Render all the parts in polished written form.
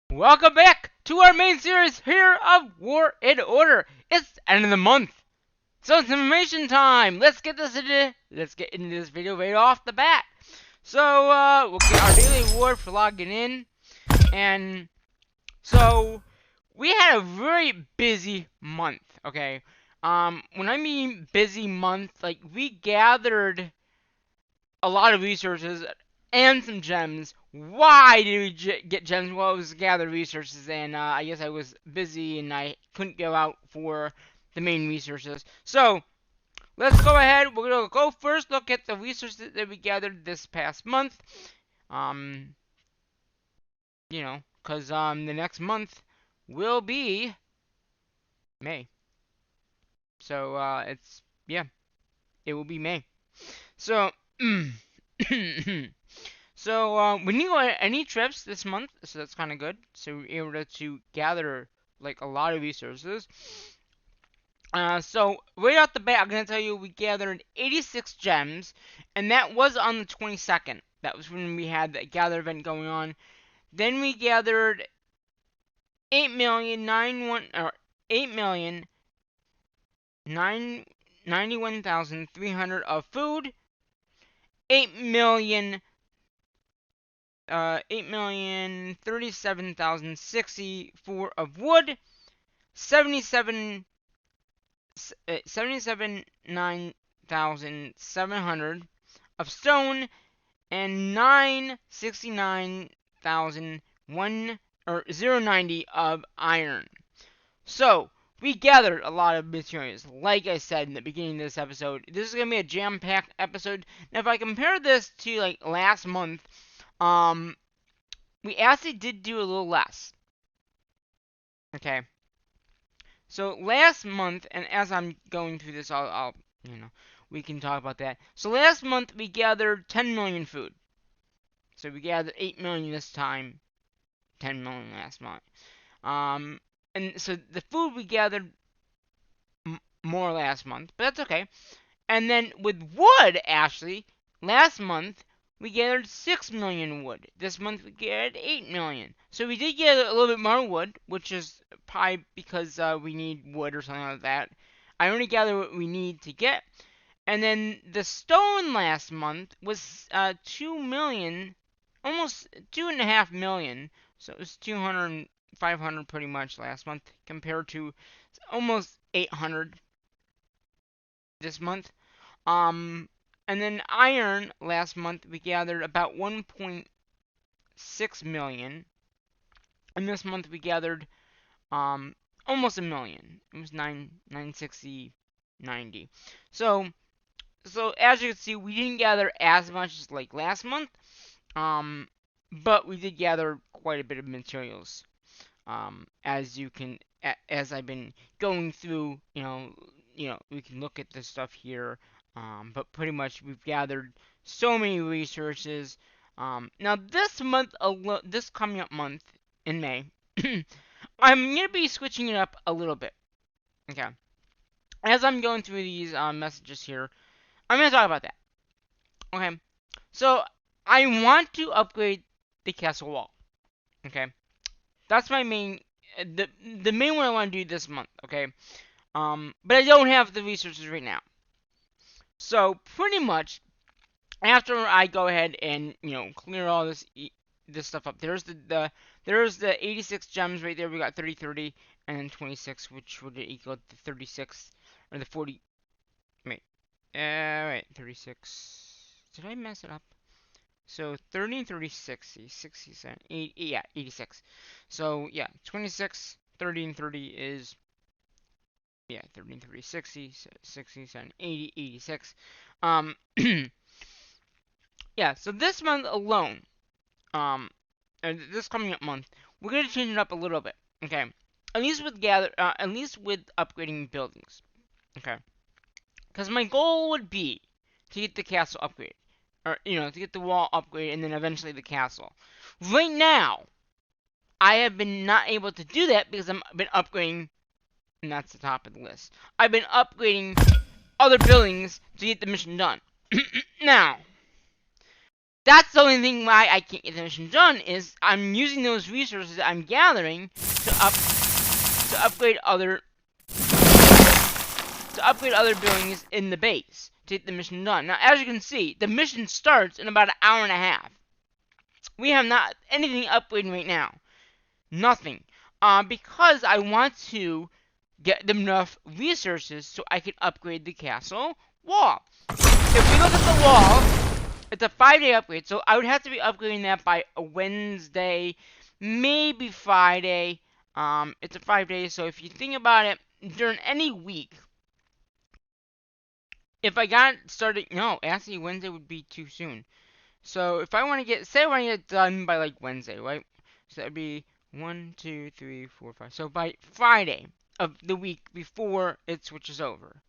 Welcome back to our main series here of War in Order. It's the end of the month, so it's information time. Let's get into this video right off the bat. So we'll get our daily reward for logging in, and so we had a very busy month. Okay, when I mean busy month, like we gathered a lot of resources and some gems. Why did we get gems? Well, it was gather resources, and I guess I was busy and I couldn't go out for the main resources. So, let's go ahead. We're going to go first look at the resources that we gathered this past month. Um, because the next month will be May. So, yeah, it will be May. So, So, we didn't go on any trips this month, so that's kind of good. So we were able to gather like a lot of resources. So right off the bat, I'm gonna tell you we gathered 86 gems, and that was on the 22nd. That was when we had the gather event going on. Then we gathered 8,091,300 of food, 8,000,000 8,037,064 of wood, 77,9,700 of stone, and 969,001 or 090 of iron. So we gathered a lot of materials. Like I said in the beginning of this episode, this is gonna be a jam-packed episode. Now, if I compare this to like last month, we actually did do a little less. Okay. So last month, and as I'm going through this, we can talk about that. So last month we gathered 10 million food. So we gathered 8 million this time, 10 million last month. And so the food we gathered more last month, but that's okay. And then with wood, actually, last month we gathered 6 million wood. This month we gathered 8 million. So we did get a little bit more wood, which is probably because we need wood or something like that. I only gather what we need to get. And then the stone last month was 2 million, almost 2.5 million. So it was 200, 500 pretty much last month compared to almost 800 this month. And then iron last month we gathered about 1.6 million, and this month we gathered almost a million. It was 960 90. So as you can see, we didn't gather as much as like last month, but we did gather quite a bit of materials. As I've been going through, we can look at this stuff here. But pretty much we've gathered so many resources. Now this coming up month in May, I'm gonna be switching it up a little bit. Okay, as I'm going through these messages here, I'm gonna talk about that. Okay, so I want to upgrade the castle wall. Okay, that's my main, the main one I want to do this month. Okay, but I don't have the resources right now. So pretty much after I go ahead and clear all this stuff up, there's the 86 gems right there. We got 30, 30, and then 26, which would equal the 36 or the 40. Wait, wait, 36. Did I mess it up? So 30 and 30, 60, 67, 80, yeah, 86. So yeah, 26, 30, and 30 is, yeah, 30 and 30, 60, 67, 80, 86. Yeah, so this month alone, this coming up month, we're gonna change it up a little bit. Okay, at least with upgrading buildings. Okay, because my goal would be to get the castle upgrade, or to get the wall upgrade, and then eventually the castle. Right now, I have been not able to do that because I've been upgrading, and that's the top of the list. I've been upgrading other buildings to get the mission done. Now, That's the only thing why I can't get the mission done, is I'm using those resources I'm gathering to upgrade other buildings in the base to get the mission done. Now, as you can see, the mission starts in about an hour and a half. We have not anything upgrading right now. Nothing. Because I want to get them enough resources so I can upgrade the castle wall. If we look at the wall, it's a 5-day upgrade, so I would have to be upgrading that by a Wednesday, maybe Friday. It's a 5 days, so if you think about it, during any week, if I got started, no, actually Wednesday would be too soon. So if I want to get, say I want to get it done by like Wednesday, right? So that'd be 1, 2, 3, 4, 5. So by Friday of the week before it switches over.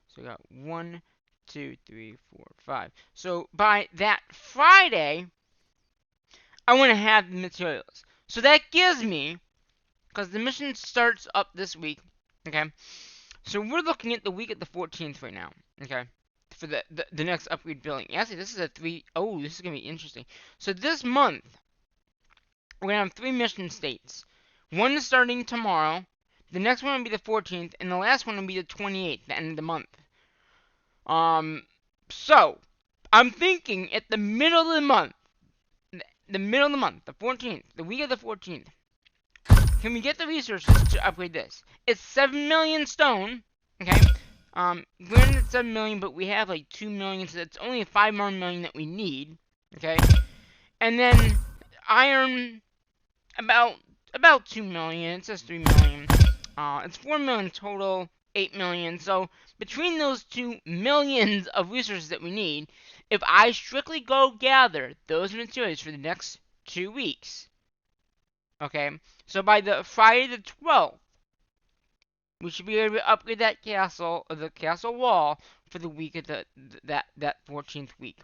So we got 1, 2, 3, 4, 5. So by that Friday, I want to have the materials. So that gives me, because the mission starts up this week, okay? So we're looking at the week of the 14th right now, okay? For the next upgrade building. Actually, this is a 3. Oh, this is going to be interesting. So this month, we're going to have 3 mission states. One is starting tomorrow, the next one will be the 14th, and the last one will be the 28th, the end of the month. So, I'm thinking at the middle of the month, the 14th, the week of the 14th, can we get the resources to upgrade this? It's 7 million stone, okay? Granted it's 7 million, but we have like 2 million, so it's only 5 more million that we need, okay? And then iron, about 2 million, it says 3 million. It's 4 million total, 8 million. So between those 2 millions of resources that we need, if I strictly go gather those materials for the next 2 weeks, okay, so by the Friday the 12th, we should be able to upgrade that castle, or the castle wall, for the week of that 14th week.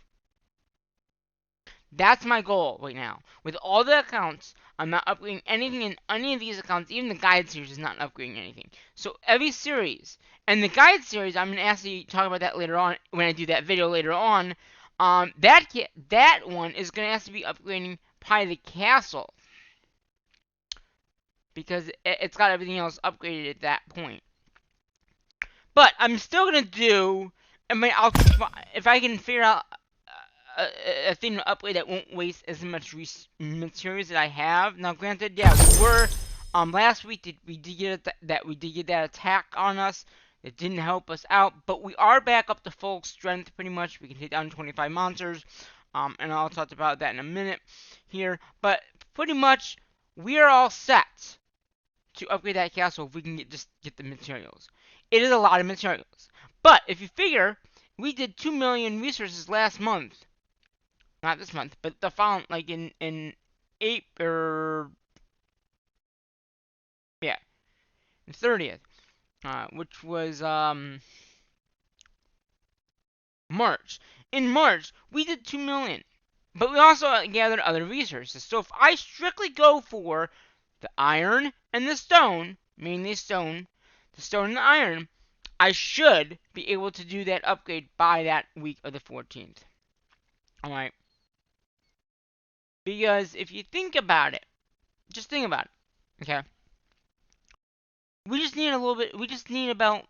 That's my goal right now. With all the accounts, I'm not upgrading anything in any of these accounts. Even the guide series is not upgrading anything. So every series, and the guide series, I'm going to actually talk about that later on when I do that video later on. That one is going to have to be upgrading probably the castle, because it's got everything else upgraded at that point. But I'm still going to do, if I can figure out a thing to upgrade that won't waste as much materials that I have. Now, granted, yeah, we were last week we did get that attack on us. It didn't help us out, but we are back up to full strength pretty much. We can take down 25 monsters, and I'll talk about that in a minute here. But pretty much, we are all set to upgrade that castle if we can just get the materials. It is a lot of materials, but if you figure we did 2 million resources last month. Not this month, but the following, like in April, yeah, the 30th, which was March. In March, we did 2 million, but we also gathered other resources. So if I strictly go for the iron and the stone, mainly the stone and the iron, I should be able to do that upgrade by that week of the 14th. All right. Because if you think about it, just think about it, okay? We just need a little bit, we just need about,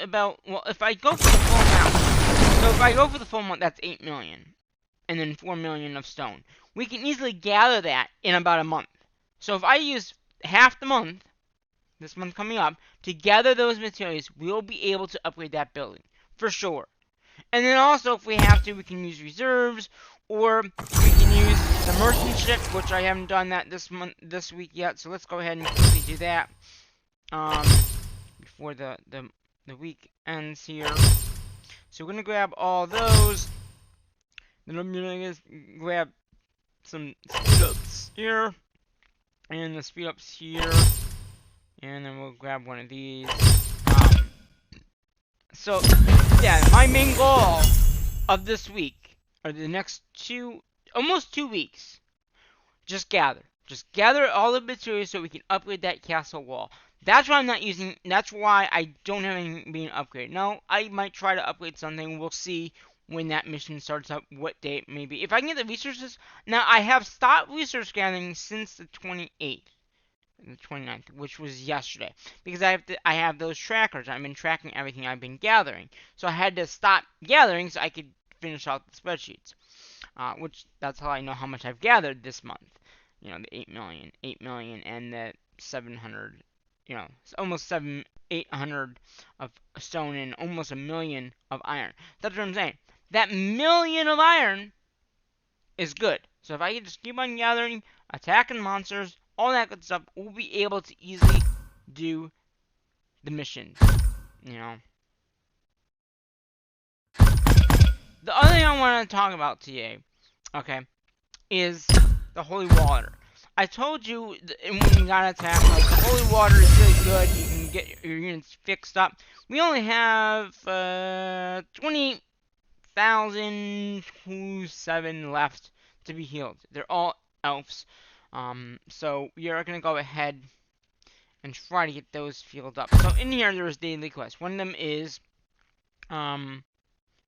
well, if I go for the full amount, so if I go for the full amount, that's 8 million, and then 4 million of stone. We can easily gather that in about a month. So if I use half the month, this month coming up, to gather those materials, we'll be able to upgrade that building, for sure. And then also, if we have to, we can use reserves, or we can use the merchant ship, which I haven't done that this week yet. So let's go ahead and quickly do that before the week ends here. So we're gonna grab all those. Then I'm gonna grab some speed ups here, and the speed ups here, and then we'll grab one of these. So yeah, my main goal of this week, or the next almost 2 weeks, just gather all the materials so we can upgrade that castle wall. That's why I'm not that's why I don't have anything being upgraded. Now, I might try to upgrade something, we'll see when that mission starts up, what date maybe. If I can get the resources, now I have stopped resource gathering since the 28th. The 29th, which was yesterday, because I have those trackers. I've been tracking everything I've been gathering, so I had to stop gathering so I could finish out the spreadsheets. Which that's how I know how much I've gathered this month. You know, the 8 million, and the 700. You know, it's almost 800 of stone and almost a million of iron. That's what I'm saying. That million of iron is good. So if I can just keep on gathering, attacking monsters, all that good stuff, we'll be able to easily do the missions. You know. The other thing I want to talk about today, okay, is the holy water. I told you when you got attacked, like, the holy water is really good. You can get your units fixed up. We only have 20,007 left to be healed. They're all elves. So we are gonna go ahead and try to get those filled up. So in here there's daily quests. One of them is some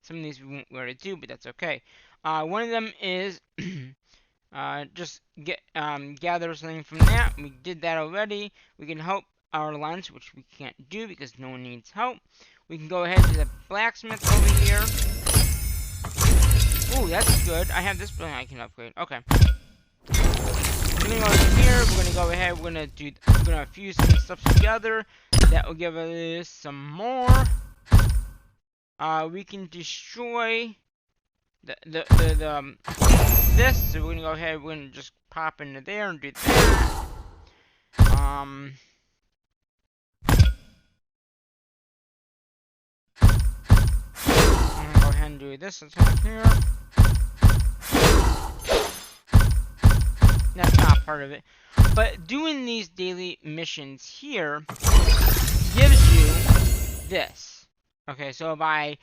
of these we won't be able to do, but that's okay. One of them is just gather something from that. We did that already. We can help our lunch, which we can't do because no one needs help. We can go ahead to the blacksmith over here. Ooh, that's good. I have this building I can upgrade. Okay. We're gonna go over here. We're gonna go ahead. We're gonna fuse some stuff together. That will give us some more. We can destroy this. So we're gonna go ahead. We're gonna just pop into there and do that. I'm gonna go ahead and do this attack here. That's not part of it. But doing these daily missions here gives you this. Okay, so if I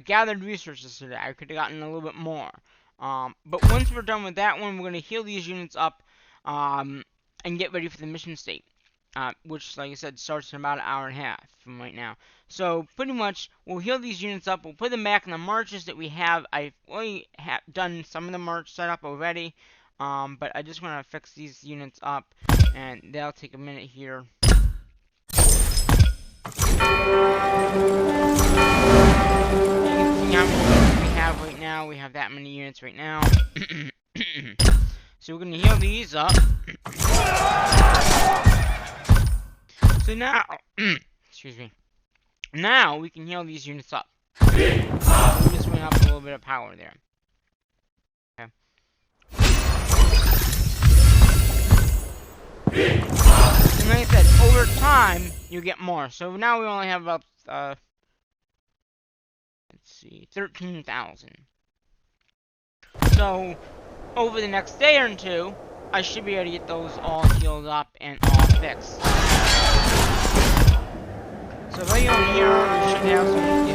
gathered resources today, I could have gotten a little bit more. But once we're done with that one, we're gonna heal these units up, and get ready for the mission state. Which, like I said, starts in about an hour and a half from right now. So pretty much, we'll heal these units up. We'll put them back in the marches that we have. I've already done some of the march setup already. But I just want to fix these units up, and that'll take a minute here. You can see how many units we have right now. We have that many units right now. So we're going to heal these up. So now, excuse me. Now we can heal these units up. We just went up a little bit of power there. Okay. And like I said, over time, you get more. So now we only have about, let's see, 13,000. So, over the next day or two, I should be able to get those all healed up and all fixed. So right on here, we should have some,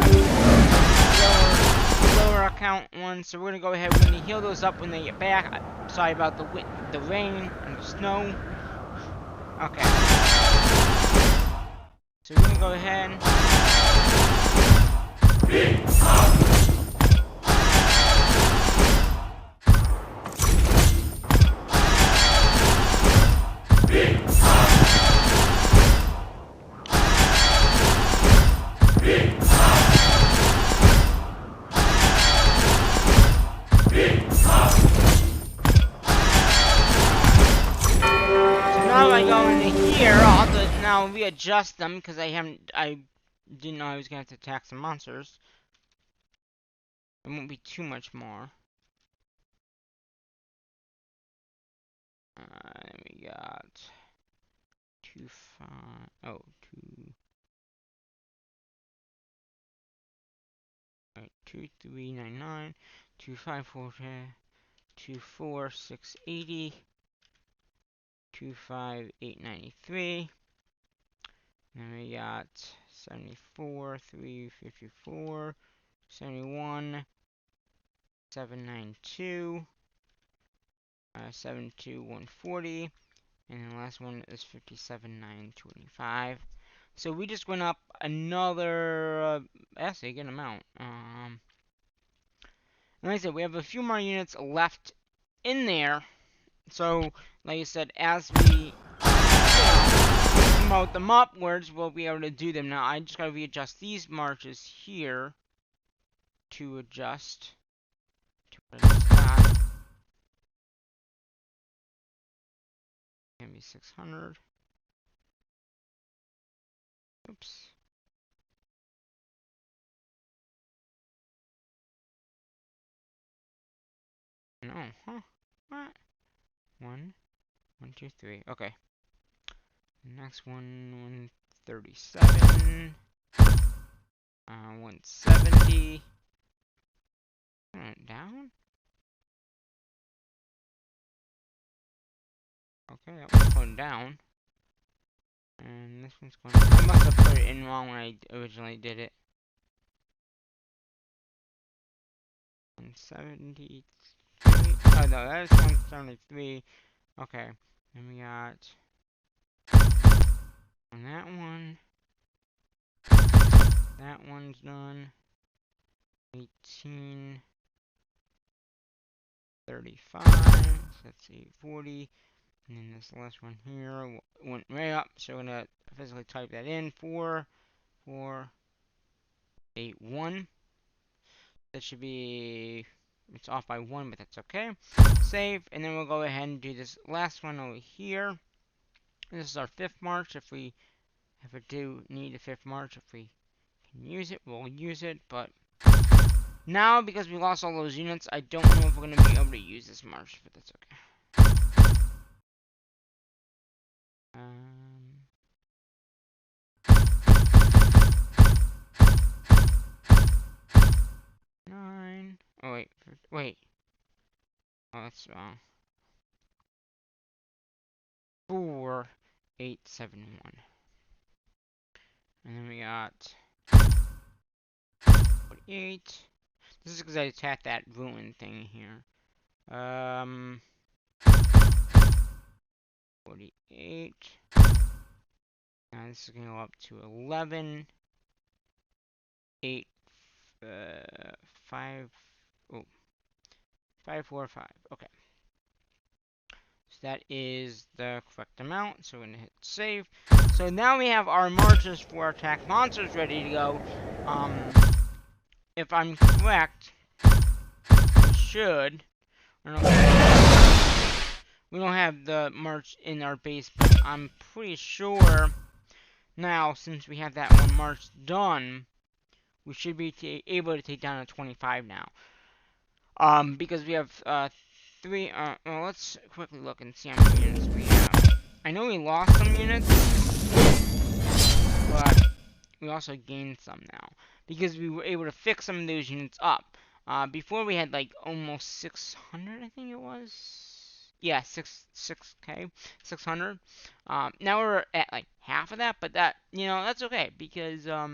lower account ones. So we're gonna go ahead, we're gonna heal those up when they get back. Sorry about the rain and the snow. Okay. So we're gonna go ahead. Now readjust them because I didn't know I was gonna have to attack some monsters. It won't be too much more. We got 2399, 254, 24680, 25893. Then we got 74, 354, 71, 792, 72140, and the last one is 57925. So we just went up another, actually a good amount. And like I said, we have a few more units left in there. So, like I said, as we promote them upwards, we'll be able to do them. Now, I just gotta readjust these marches here to adjust that. Can be 600. Oops. No, huh? What? 1, 1, 2, 3. Okay. Next one, 137. 170. Down? Okay, that one's going down. And this one's going down. I must have put it in wrong when I originally did it. 173. Oh no, that is 173. Okay. Then we got on that one. That one's done. 1835. So that's 840. And then this last one here went right up. So we're gonna physically type that in. 4481. That should be. It's off by 1, but that's okay. Save, and then we'll go ahead and do this last one over here. This is our 5th march. If we ever do need a 5th march, if we can use it, we'll use it. But now, because we lost all those units, I don't know if we're going to be able to use this march, but that's okay. 9. Oh, wait. Oh, that's wrong. 4871. And then we got 48. This is because I attacked that ruin thing here. 48. Now this is going to go up to 11. 8. 5. Oh. 545. Okay. So that is the correct amount. So we're going to hit save. So now we have our marches for attack monsters ready to go. If I'm correct, we should. I don't know. We don't have the march in our base, but I'm pretty sure now, since we have that one march done, we should be able to take down a 25 now. Because we have 3. Well, let's quickly look and see how many units we have. I know we lost some units, but we also gained some now because we were able to fix some of those units up. Before we had like almost 600, I think it was. Yeah, 6k, 600. Now we're at like half of that, but that's okay because all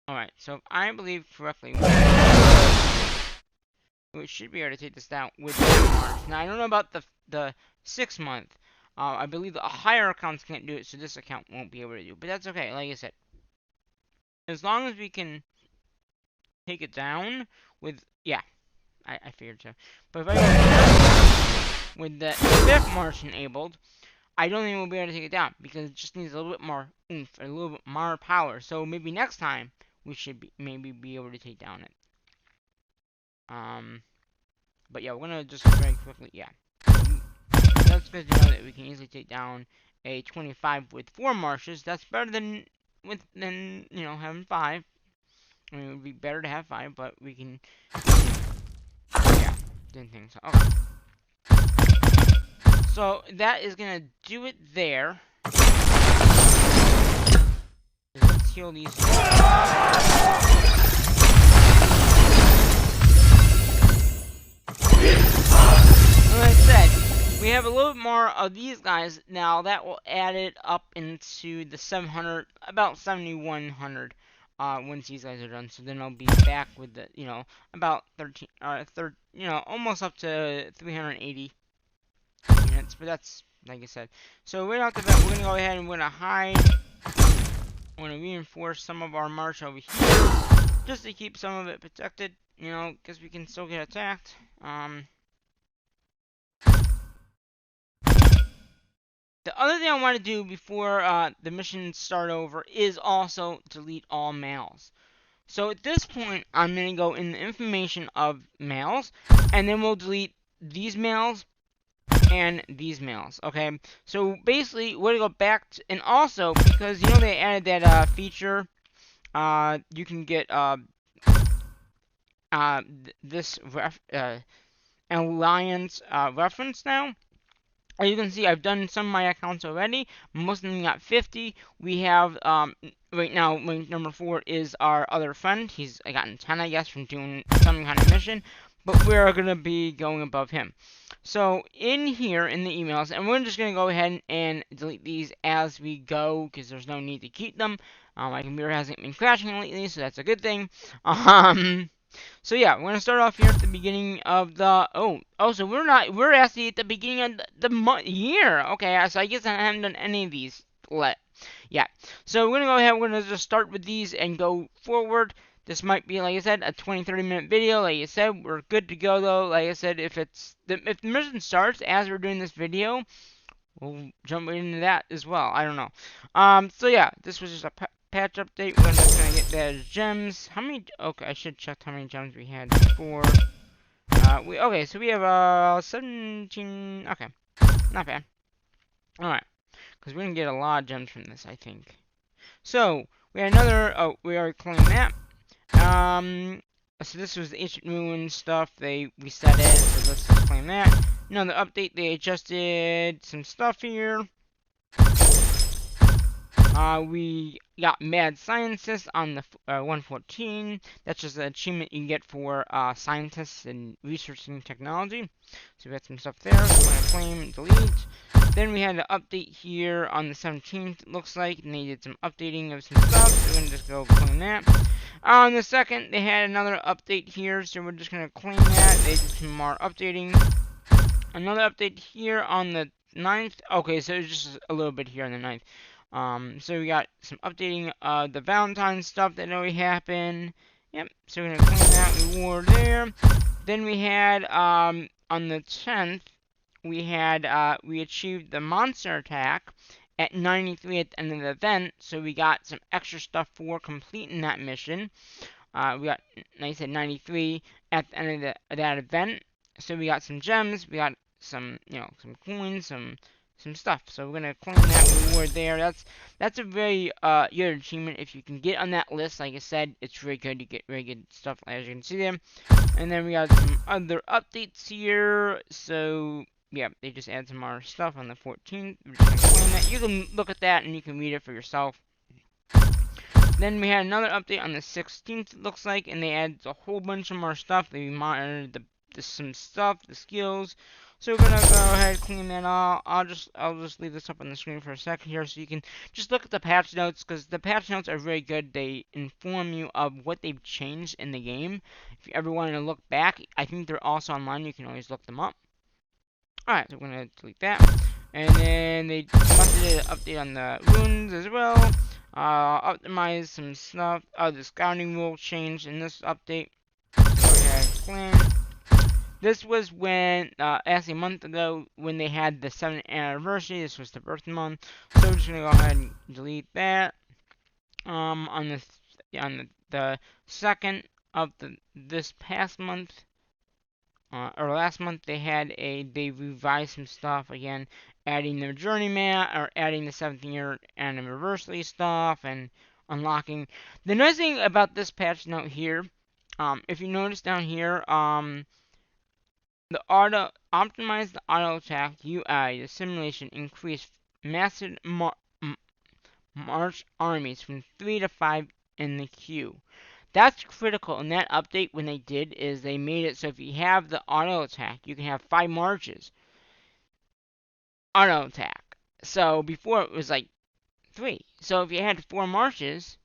right. So if I believe correctly, we should be able to take this down with that march. Now I don't know about the 6 month. I believe the higher accounts can't do it, so this account won't be able to do it. But that's okay. Like I said, as long as we can take it down with I figured so. But if I go with the 5th march enabled, I don't think we'll be able to take it down because it just needs a little bit more oomph, a little bit more power. So maybe next time we should maybe be able to take down it. But yeah, we're gonna just very quickly, That's good to know that we can easily take down a 25 with 4 marches. That's better than having 5. I mean, it would be better to have 5, but we can, didn't think so. Okay. So that is gonna do it there. Let's heal these. Like I said, we have a little bit more of these guys now. That will add it up into the 700, about 7,100. Once these guys are done, so then I'll be back with the, about 13, almost up to 380 units. But that's like I said. So right off the bat, we're gonna go ahead and we're gonna hide. We're gonna reinforce some of our march over here, just to keep some of it protected. you know, because we can still get attacked. The other thing I want to do before the missions start over is also delete all mails. So at this point, I'm going to go in the information of mails, and then we'll delete these mails and these mails, okay? So basically, we're going to go back to, and also, because, you know, they added that feature, you can get this alliance reference now. As you can see, I've done some of my accounts already. Most of them got 50. We have, right now, link number 4 is our other friend. He's gotten 10, I guess, from doing some kind of mission. But we're going to be going above him. So, in here, in the emails, and we're just going to go ahead and delete these as we go, because there's no need to keep them. My computer hasn't been crashing lately, so that's a good thing. So yeah, we're gonna start off here at the beginning of the so we're actually at the beginning of the year. Okay, so I guess I haven't done any of these yet. So we're gonna go ahead. We're gonna just start with these and go forward. This might be, like I said, a 20-30 minute video. Like I said, we're good to go though. Like I said, if the mission starts as we're doing this video, we'll jump right into that as well. I don't know. So yeah, this was just a patch update. We're just gonna get the gems. How many? Okay, I should check how many gems we had before. Okay, so we have 17. Okay, not bad. All right, because we're gonna get a lot of gems from this, I think. So we had another. Oh, we already claimed that. So this was the ancient ruin stuff. We set it. So let's just claim that. Another update. They adjusted some stuff here. We got Mad Scientist on the 114. That's just an achievement you get for scientists and researching technology. So we got some stuff there. So we're going to claim and delete. Then we had an update here on the 17th, it looks like, and they did some updating of some stuff. So we're going to just go claim that. On the 2nd, they had another update here, so we're just going to claim that. They did some more updating. Another update here on the 9th. Okay, so it's just a little bit here on the 9th. So we got some updating of the Valentine's stuff that already happened. Yep, so we're gonna claim that reward there. Then we had, on the 10th, we achieved the monster attack at 93 at the end of the event, so we got some extra stuff for completing that mission. We got, like I said, 93 at the end of that event. So we got some gems, we got some, some coins, some stuff. So we're gonna claim that reward there. That's a very good achievement if you can get on that list. Like I said, it's really good. You get very good stuff, as you can see there. And then we got some other updates here. So yeah, they just add some more stuff on the 14th. We're just gonna claim that. You can look at that and you can read it for yourself. Then we had another update on the 16th, it looks like, and they added a whole bunch of more stuff. They monitored some stuff, the skills. So we're gonna go ahead and clean that all. I'll just leave this up on the screen for a second here, so you can just look at the patch notes, because the patch notes are very good. They inform you of what they've changed in the game. If you ever wanted to look back, I think they're also online. You can always look them up. Alright, so we're gonna delete that. And then they did an update on the runes as well. Optimize some stuff. The scouting rule changed in this update. So go ahead and claim. This was when, actually a month ago, when they had the 7th anniversary. This was the birth month. So we're just gonna go ahead and delete that. On the 2nd of this past month, or last month, they revised some stuff again, adding their journey map, or adding the 7th year anniversary stuff, and unlocking. The nice thing about this patch note here, if you notice down here, optimize the auto attack UI. The simulation increased massive march armies from 3 to 5 in the queue. That's critical in that update. When they did is they made it so if you have the auto attack, you can have 5 marches auto attack. So before it was like 3. So if you had 4 marches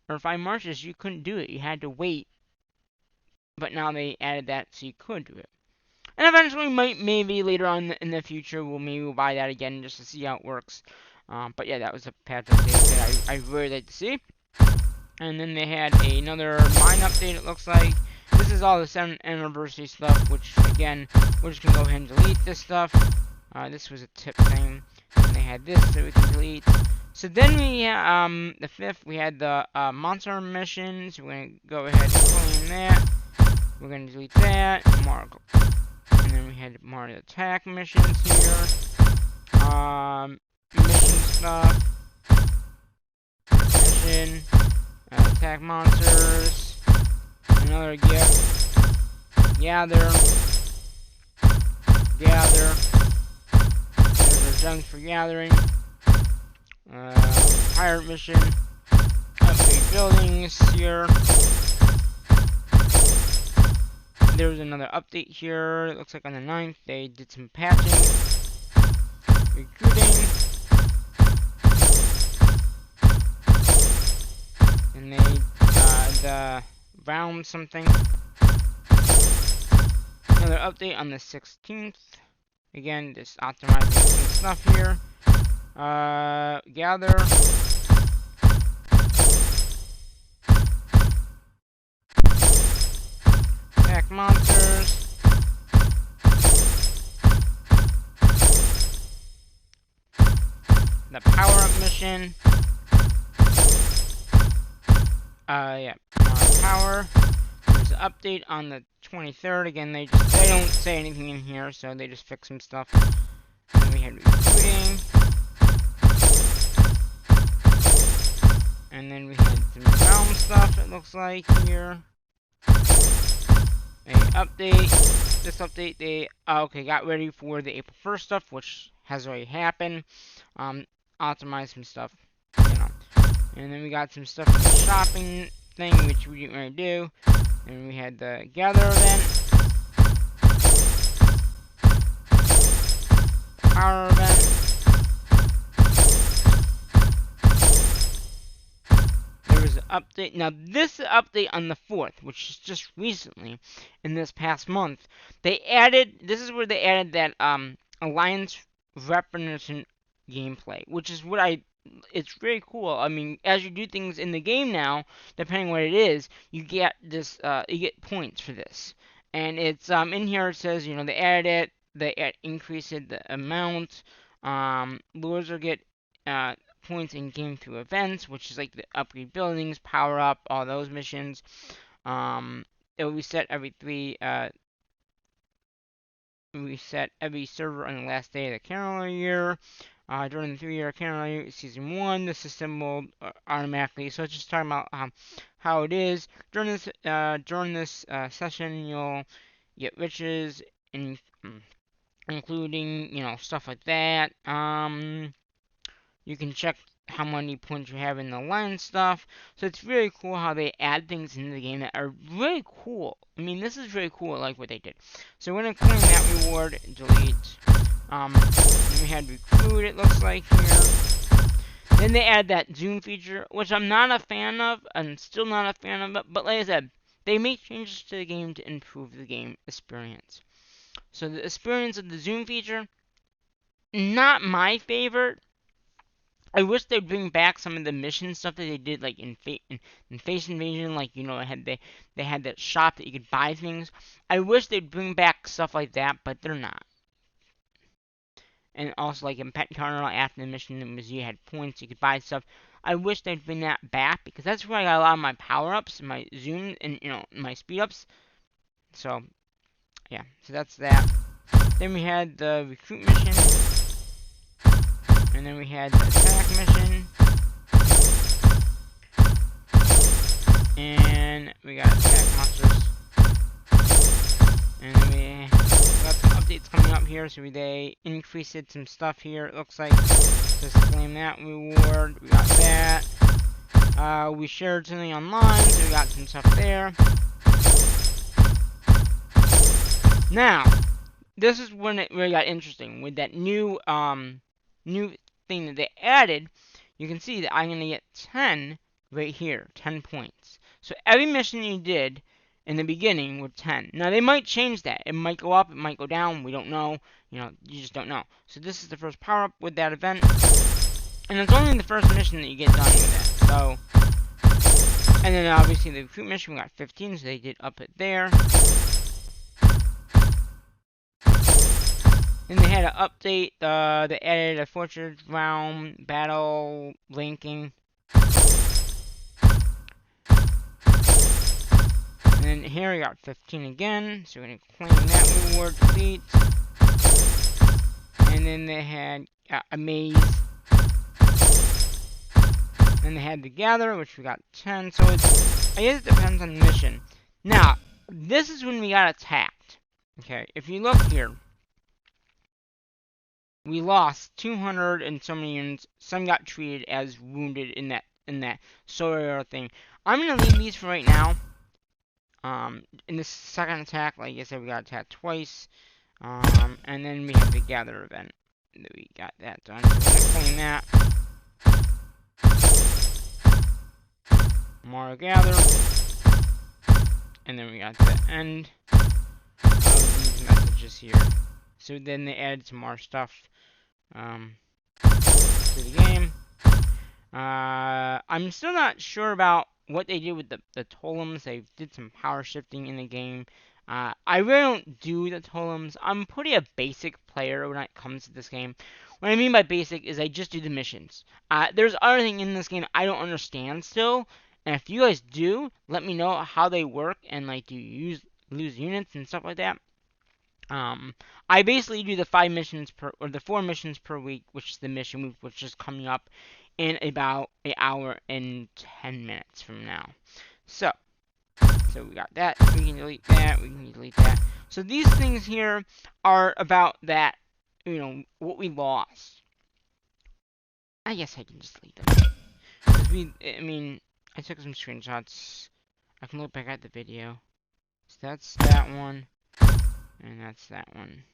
or 5 marches, you couldn't do it. You had to wait. But now they added that so you could do it. And eventually, maybe later on in the future, we'll buy that again just to see how it works. But yeah, that was a patch update that I really like to see. And then they had another mine update, it looks like. This this is all the 7th anniversary stuff, which, again, we're just going to go ahead and delete this stuff. This was a tip thing, and they had this that we can delete. So then we, the 5th, we had the monster missions. We're going to go ahead and claim that. We're going to delete that. And then we had more attack missions here. Mission stuff. Mission. Attack monsters. Another gift. Gather. Gather. There's our junk for gathering. Pirate mission. Upgrade buildings here. There was another update here. It looks like on the 9th they did some patching. Recruiting. And they round something. Another update on the 16th. Again, just optimizing some stuff here. Gather. Attack monsters. The power-up mission. Yeah, power. There's an update on the 23rd. Again, they don't say anything in here, so they just fix some stuff. And then we had recruiting. And then we had some realm stuff, it looks like, here. A update. This update, they, got ready for the April 1st stuff, which has already happened. Optimize some stuff, you know. And then we got some stuff in the shopping thing, which we didn't really do. And we had the gather event. Power event. There was an update. Now, this update on the 4th, which is just recently, in this past month, they added, this is where they added that, Alliance Reparation gameplay, which is what it's very cool. I mean, as you do things in the game now, depending on what it is, you get this, you get points for this. And it's, in here it says, you know, they added it, they increased the amount, lures will get, points in game through events, which is like the upgrade buildings, power up, all those missions. It will reset every reset every server on the last day of the calendar year. During the 3-year calendar year, season 1, the system will automatically. So it's just talking about how it is during this session. You'll get riches, including, you know, stuff like that. You can check how many points you have in the line stuff. So it's really cool how they add things into the game that are really cool. I mean, this is really cool. I like what they did. So we're going to claim that reward, delete. Then we had recruit, it looks like here. Then they add that zoom feature, which I'm not a fan of. I'm still not a fan of it. But like I said, they make changes to the game to improve the game experience. So the experience of the zoom feature, not my favorite. I wish they'd bring back some of the mission stuff that they did, like in Face Invasion, like, you know, they had that shop that you could buy things. I wish they'd bring back stuff like that, but they're not. And also, like in Pet Carnival, after the mission, it was you had points, you could buy stuff. I wish they'd bring that back, because that's where I got a lot of my power-ups, my zoom, and, you know, my speed-ups. So, yeah, so that's that. Then we had the recruit mission. And then we had the attack mission. And we got attack monsters. And then we got some updates coming up here. So they increased some stuff here, it looks like. Just claim that reward. We got that. We shared something online, so we got some stuff there. Now, this is when it really got interesting. With that new thing that they added, you can see that I'm going to get 10 right here, 10 points. So every mission you did in the beginning with 10. Now they might change that. It might go up, it might go down, we don't know. You know, you just don't know. So this is the first power up with that event. And it's only the first mission that you get done with that. And then obviously the recruit mission, we got 15, so they did up it there. Then they had an update, they added a fortress realm, battle, linking. And then here we got 15 again, so we're going to claim that reward, delete. And then they had a maze. And they had the gather, which we got 10, so it's, I guess it depends on the mission. Now, this is when we got attacked. Okay, if you look here, we lost 200 and so many units. Some got treated as wounded in that solar thing. I'm gonna leave these for right now. In the second attack, like I said, we got attacked twice. And then we have the gather event. We got that done. So we're gonna claim that. More gather. And then we got the end of these messages here. So then they added some more stuff to the game. I'm still not sure about what they did with the totems. They did some power shifting in the game. I really don't do the totems. I'm pretty a basic player when it comes to this game. What I mean by basic is I just do the missions. There's other things in this game I don't understand still. And if you guys do, let me know how they work and like do you lose units and stuff like that. I basically do the 5 missions per, or the 4 missions per week, which is the mission week, which is coming up in about an hour and 10 minutes from now. So we got that. We can delete that. We can delete that. So these things here are about that, you know, what we lost. I guess I can just delete them. Because I took some screenshots. I can look back at the video. So that's that one. And that's that one.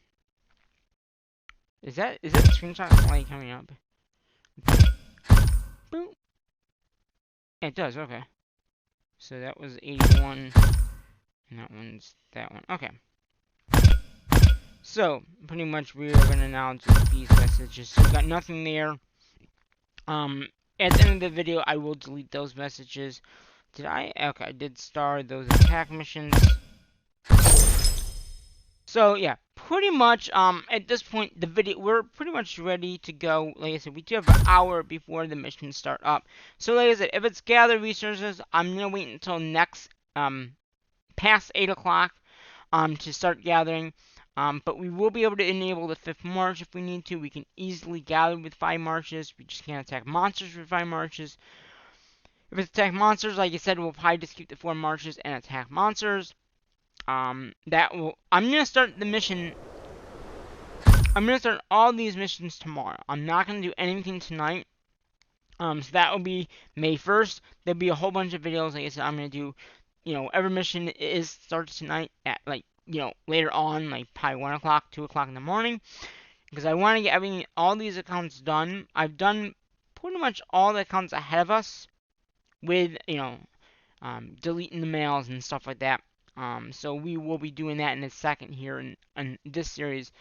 Is that screenshot light coming up? Boom. Yeah, it does, okay. So that was 81. And that one's that one. Okay. So, pretty much we are gonna now delete these messages. So we got nothing there. At the end of the video I will delete those messages. Did I? Okay, I did start those attack missions. So yeah, pretty much at this point the video we're pretty much ready to go. Like I said, we do have an hour before the missions start up. So like I said, if it's gather resources, I'm gonna wait until next past 8 o'clock to start gathering. But we will be able to enable the 5th march if we need to. We can easily gather with 5 marches. We just can't attack monsters with 5 marches. If it's attack monsters, like I said, we'll probably just keep the 4 marches and attack monsters. I'm gonna start the mission. I'm gonna start all these missions tomorrow. I'm not gonna do anything tonight. So that will be May 1st. There'll be a whole bunch of videos. Like I said, I'm gonna do, you know, every mission starts tonight at like, you know, later on, like probably 1 o'clock, 2 o'clock in the morning, because I want to get all these accounts done. I've done pretty much all the accounts ahead of us with, you know, deleting the mails and stuff like that. So we will be doing that in a second here in this series.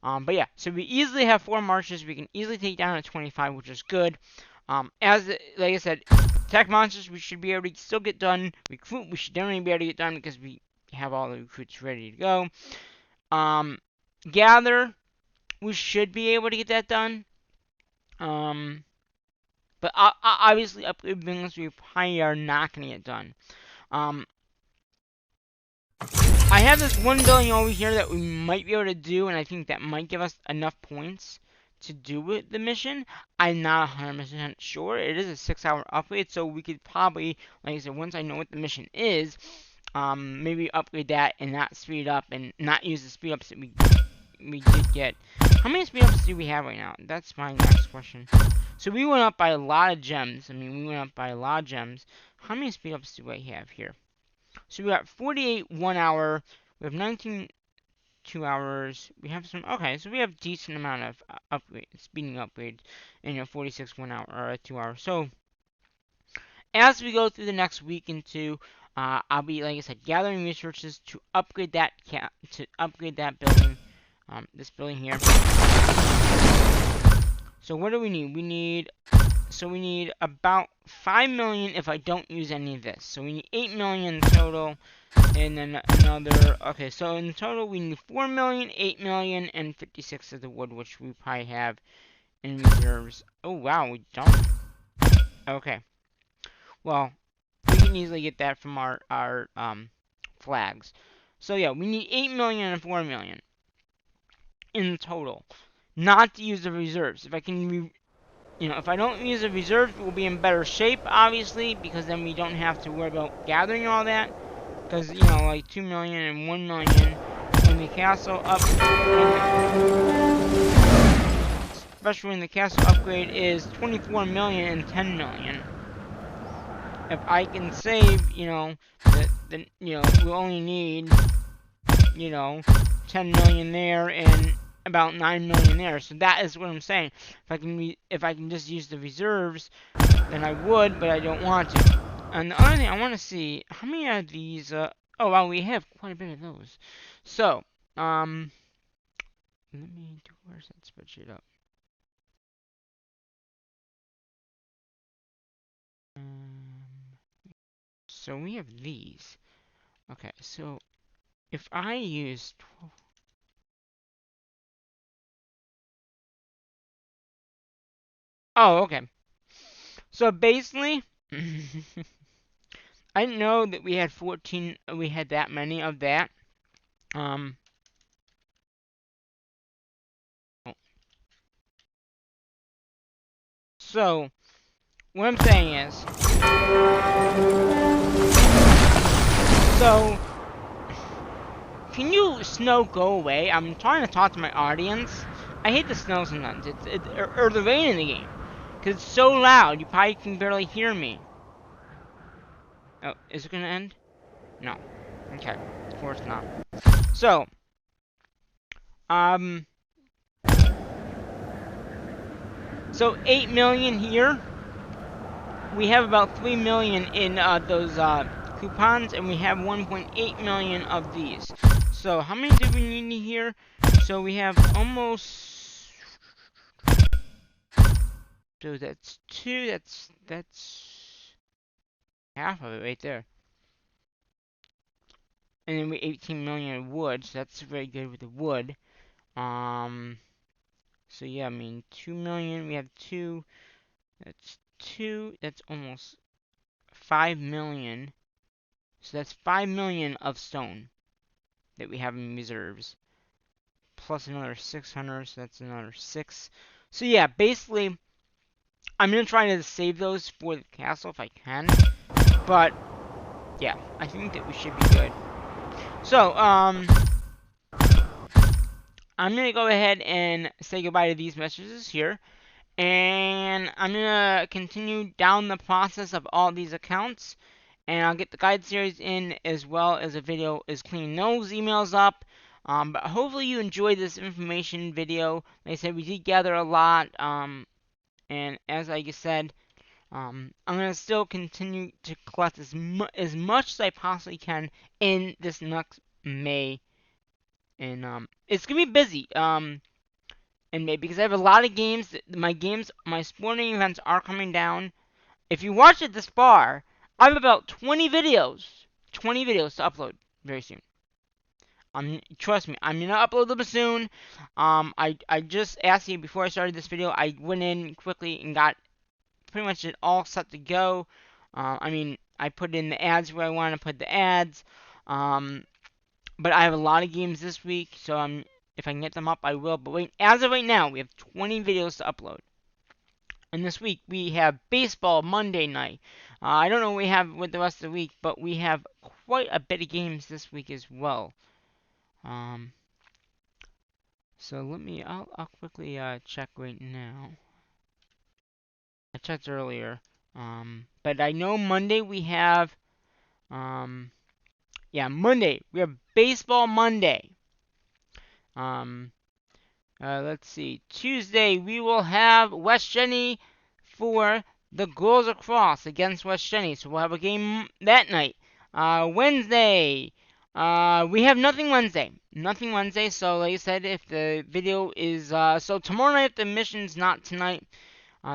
But yeah, so we easily have 4 marches. We can easily take down a 25, which is good. Like I said, attack monsters we should be able to still get done. Recruit we should definitely be able to get done because we have all the recruits ready to go. Gather we should be able to get that done. But obviously upgrade buildings we probably are not going to get done. I have this one building over here that we might be able to do, and I think that might give us enough points to do with the mission. I'm not 100% sure. It is a 6-hour upgrade, so we could probably, like I said, once I know what the mission is, maybe upgrade that and not speed up and not use the speed ups that we did get. How many speed ups do we have right now? That's my next question. So we went up by a lot of gems. We went up by a lot of gems. How many speed ups do I have here? So we got 48 1 hour. We have 19 2 hours. We have some. Okay, so we have decent amount of speeding upgrades. And 46 1 hour or 2 hours. So as we go through the next week and two, I'll be, like I said, gathering resources to upgrade that building. This building here. So what do we need? We need So we need about 5 million if I don't use any of this. So we need 8 million total. And then another, okay, so in total we need 4 million, 8 million, and 56 of the wood, which we probably have in reserves. Oh, wow, we don't? Okay. Well, we can easily get that from our flags. So yeah, we need 8 million and 4 million in total. Not to use the reserves. If I can, if I don't use the reserves, we'll be in better shape, obviously, because then we don't have to worry about gathering all that. Because, like 2 million and 1 million when the castle especially when the castle upgrade is 24 million and 10 million. If I can save, then, we'll only need, 10 million there and about 9 million there. So that is what I'm saying. If I can just use the reserves, then I would, but I don't want to. And the other thing I want to see, how many of these, oh wow, we have quite a bit of those. So, let me do, where's that spreadsheet up? So we have these. Okay, so if I use 12, oh, okay. So basically, I didn't know that we had 14, we had that many of that. Um, oh. So, what I'm saying is, so, can you snow go away? I'm trying to talk to my audience. I hate the snow sometimes, or the rain in the game, because it's so loud, you probably can barely hear me. Oh, is it gonna end? No. Okay, of course not. So, so 8 million here. We have about 3 million in those coupons, and we have 1.8 million of these. So how many do we need here? So we have almost. So that's 2. That's half of it right there. And then we 18 million in wood, so that's very good with the wood. So yeah, I mean 2 million. We have 2. That's 2. That's almost 5 million. So that's 5 million of stone that we have in reserves. Plus another 600, so that's another 6. So yeah, basically, I'm going to try to save those for the castle if I can. But, yeah, I think that we should be good. So, I'm going to go ahead and say goodbye to these messages here. And I'm going to continue down the process of all these accounts. And I'll get the guide series in as well as a video is cleaning those emails up. But hopefully you enjoyed this information video. Like I said, we did gather a lot. And as I said, I'm going to still continue to collect as much as I possibly can in this next May. And it's going to be busy in May because I have a lot of games. My sporting events are coming down. If you watch it this far, I have about 20 videos. 20 videos to upload very soon. Trust me, I'm gonna upload them soon. I just asked you before I started this video. I went in quickly and got pretty much it all set to go. I put in the ads where I want to put the ads. But I have a lot of games this week, so if I can get them up, I will. But wait, as of right now, we have 20 videos to upload. And this week we have baseball Monday night. I don't know what we have with the rest of the week, but we have quite a bit of games this week as well. So I'll quickly check right now. I checked earlier. But I know Monday we have, Monday we have baseball Monday. Let's see. Tuesday we will have West Jenny for the Girls Across against West Jenny. So we'll have a game that night. Wednesday, we have nothing Wednesday. Nothing Wednesday. So like I said, if the video is so tomorrow night, if the mission's not tonight.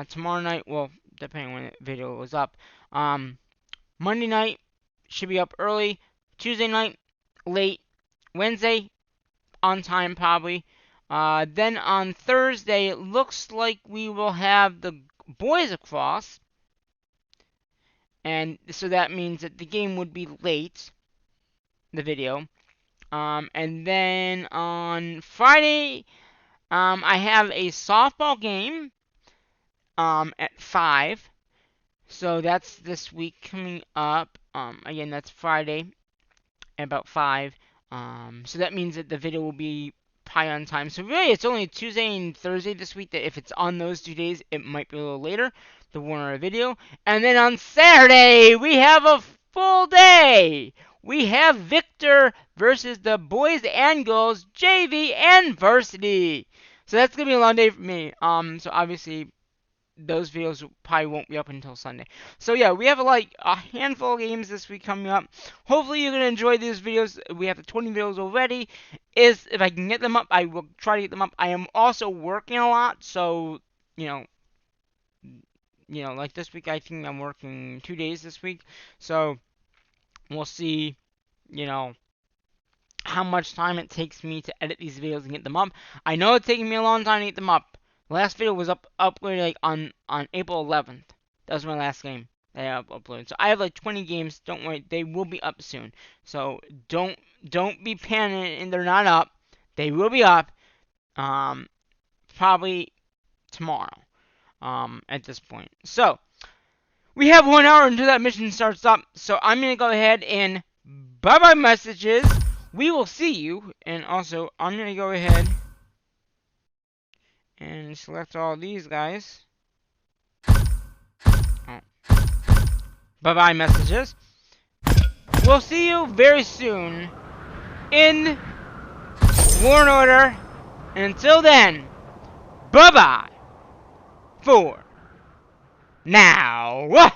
Tomorrow night, well, depending when the video goes up. Monday night should be up early. Tuesday night late. Wednesday on time probably. Then on Thursday, it looks like we will have the Boys Across. And so that means that the game would be late, the video. And then on Friday, I have a softball game at 5. So that's this week coming up. Again, that's Friday at about 5. So that means that the video will be probably on time. So really, it's only Tuesday and Thursday this week that if it's on those 2 days, it might be a little later, the Warner video. And then on Saturday, we have a full day. We have Victor versus the boys and girls JV and varsity. So that's gonna be a long day for me. So obviously those videos probably won't be up until Sunday. So yeah, we have a handful of games this week coming up. Hopefully you're gonna enjoy these videos. We have the 20 videos already. If I can get them up, I will try to get them up. I am also working a lot, so like this week, I think I'm working 2 days this week. So we'll see, how much time it takes me to edit these videos and get them up. I know it's taking me a long time to get them up. The last video was uploaded on April 11th. That was my last game that I uploaded. So I have 20 games. Don't worry, they will be up soon. So don't be panicking. They're not up. They will be up. Probably tomorrow. At this point. So we have 1 hour until that mission starts up. So I'm gonna go ahead and bye messages. We will see you. And also, I'm gonna go ahead and select all these guys. Oh. Bye messages. We'll see you very soon in War and Order. And until then, bye for now.